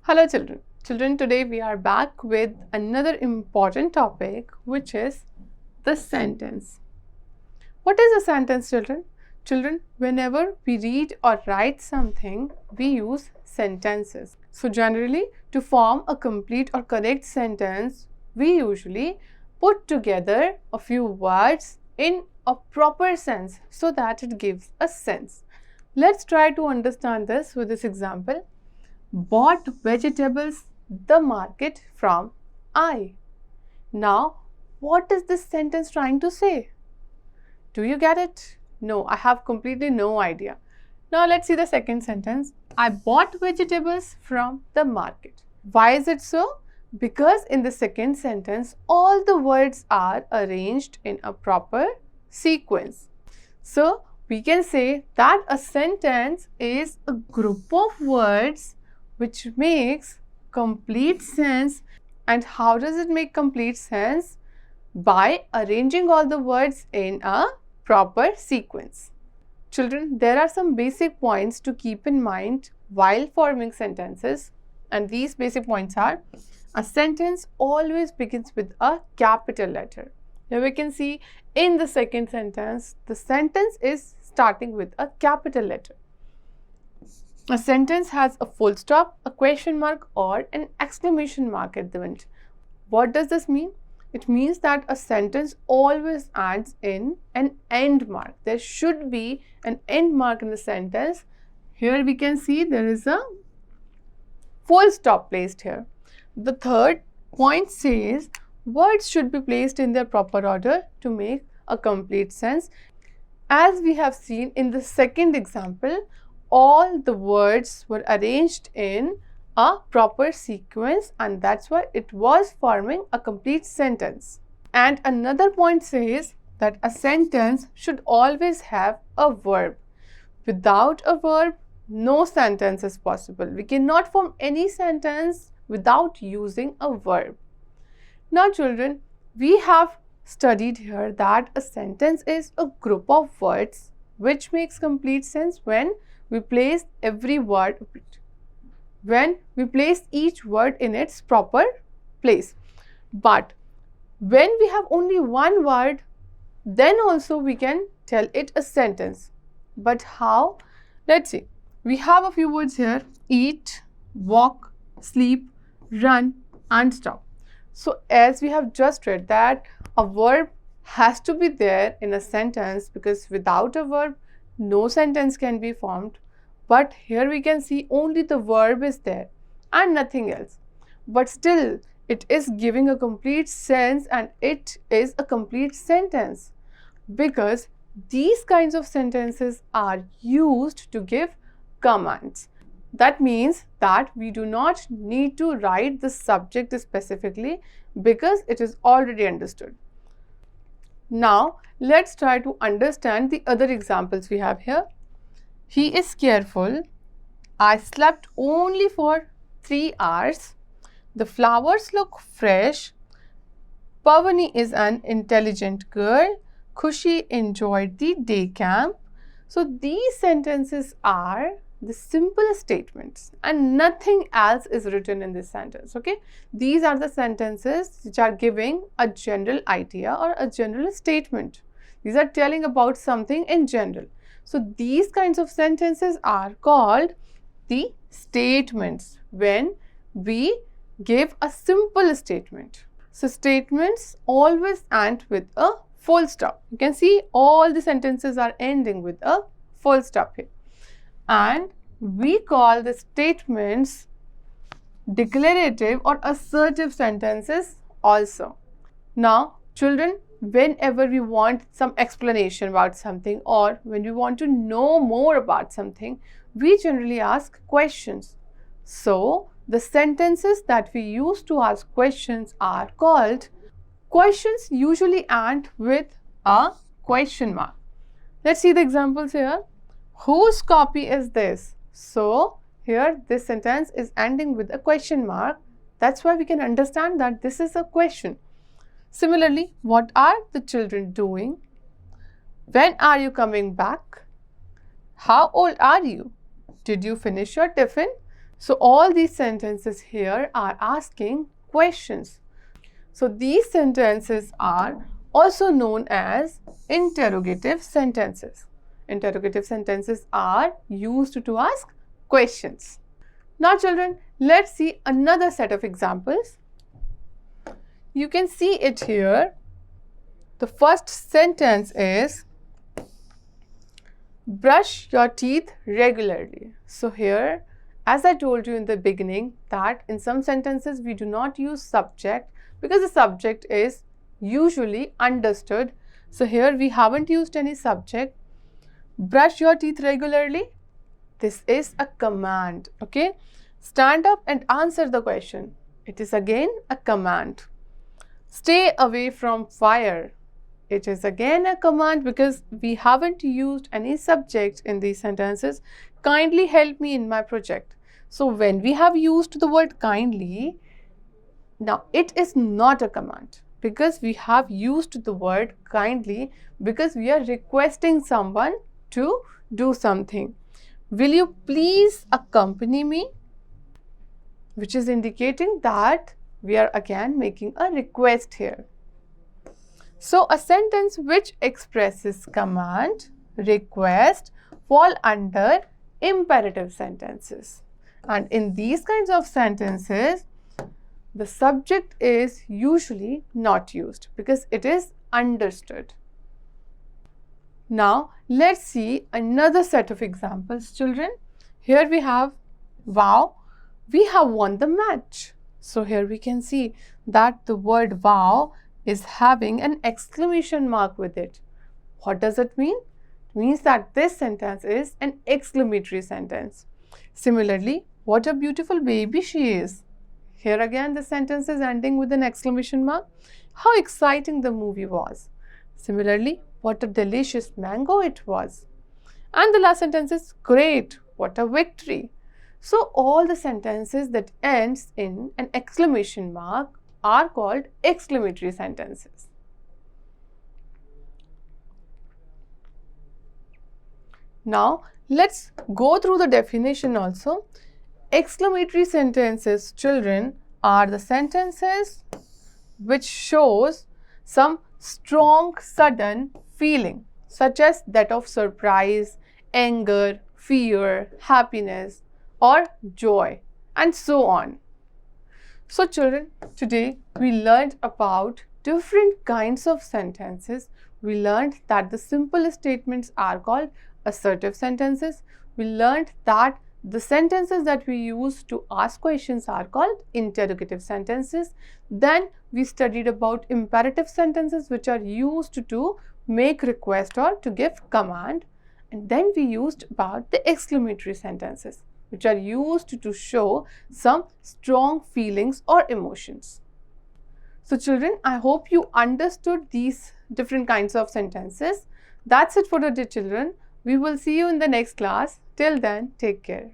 Hello children. Children, today we are back with another important topic, which is the sentence. What is a sentence, children? Children, whenever we read or write something, we use sentences. So generally, to form a complete or correct sentence, we usually put together a few words in a proper sense so that it gives a sense. Let's try to understand this with this example. Bought vegetables the market from I. Now, what is this sentence trying to say? Do you get it? No, I have completely no idea. Now, let's see the second sentence. I bought vegetables from the market. Why is it so? Because in the second sentence, all the words are arranged in a proper sequence. So, we can say that a sentence is a group of words which makes complete sense. And how does it make complete sense? By arranging all the words in a proper sequence. Children, there are some basic points to keep in mind while forming sentences, and these basic points are: a sentence always begins with a capital letter. Here we can see in the second sentence, the sentence is starting with a capital letter. A sentence has a full stop, a question mark, or an exclamation mark at the end. What does this mean? It means that a sentence always ends in an end mark. There should be an end mark in the sentence. Here we can see there is a full stop placed here. The third point says words should be placed in their proper order to make a complete sense. As we have seen in the second example, all the words were arranged in a proper sequence, and that's why it was forming a complete sentence. And another point says that a sentence should always have a verb. Without a verb, no sentence is possible. We cannot form any sentence without using a verb. Now children, we have studied here that a sentence is a group of words which makes complete sense when we place each word in its proper place. But when we have only one word, then also we can tell it a sentence. But how? Let's see. We have a few words here: eat, walk, sleep, run, and stop. So as we have just read that a verb has to be there in a sentence, because without a verb, no sentence can be formed. But here we can see only the verb is there and nothing else. But still, it is giving a complete sense, and it is a complete sentence, because these kinds of sentences are used to give commands. That means that we do not need to write the subject specifically, because it is already understood. Now, let's try to understand the other examples we have here. He is careful. I slept only for 3 hours. The flowers look fresh. Pavani is an intelligent girl. Khushi enjoyed the day camp. So these sentences are the simple statements, and nothing else is written in this sentence. Okay, these are the sentences which are giving a general idea or a general statement. These are telling about something in general. So these kinds of sentences are called the statements when we give a simple statement. So statements always end with a full stop. You can see all the sentences are ending with a full stop here. And we call the statements declarative or assertive sentences also. Now, children, whenever we want some explanation about something, or when we want to know more about something, we generally ask questions. So, the sentences that we use to ask questions are called questions, usually end with a question mark. Let's see the examples here. Whose copy is this? So, here this sentence is ending with a question mark. That's why we can understand that this is a question. Similarly, what are the children doing? When are you coming back? How old are you? Did you finish your tiffin? So all these sentences here are asking questions. So these sentences are also known as interrogative sentences. Interrogative sentences are used to ask questions. Now children, let's see another set of examples. You can see it here. The first sentence is, brush your teeth regularly. So here, as I told you in the beginning, that in some sentences we do not use subject because the subject is usually understood. So here we haven't used any subject. Brush your teeth regularly. This is a command, okay? Stand up and answer the question. It is again a command. Stay away from fire. It is again a command because we haven't used any subject in these sentences. Kindly help me in my project. So when we have used the word kindly, now it is not a command because we have used the word kindly because we are requesting someone to do something. Will you please accompany me? Which is indicating that we are again making a request here. So a sentence which expresses command, request fall under imperative sentences. And in these kinds of sentences, the subject is usually not used because it is understood. Now, let's see another set of examples, children. Here we have, wow, we have won the match. So here we can see that the word wow is having an exclamation mark with it. What does it mean? It means that this sentence is an exclamatory sentence. Similarly, what a beautiful baby she is. Here again the sentence is ending with an exclamation mark. How exciting the movie was. Similarly, what a delicious mango it was. And the last sentence is great, what a victory. So all the sentences that ends in an exclamation mark are called exclamatory sentences. Now let's go through the definition also. Exclamatory sentences, children, are the sentences which shows some strong sudden feeling such as that of surprise, anger, fear, happiness or joy and so on. So children, today we learned about different kinds of sentences. We learned that the simple statements are called assertive sentences. We learned that the sentences that we use to ask questions are called interrogative sentences. Then we studied about imperative sentences which are used to make request or to give command. And then we used about the exclamatory sentences which are used to show some strong feelings or emotions. So children, I hope you understood these different kinds of sentences. That's it for today, children. We will see you in the next class. Till then, take care.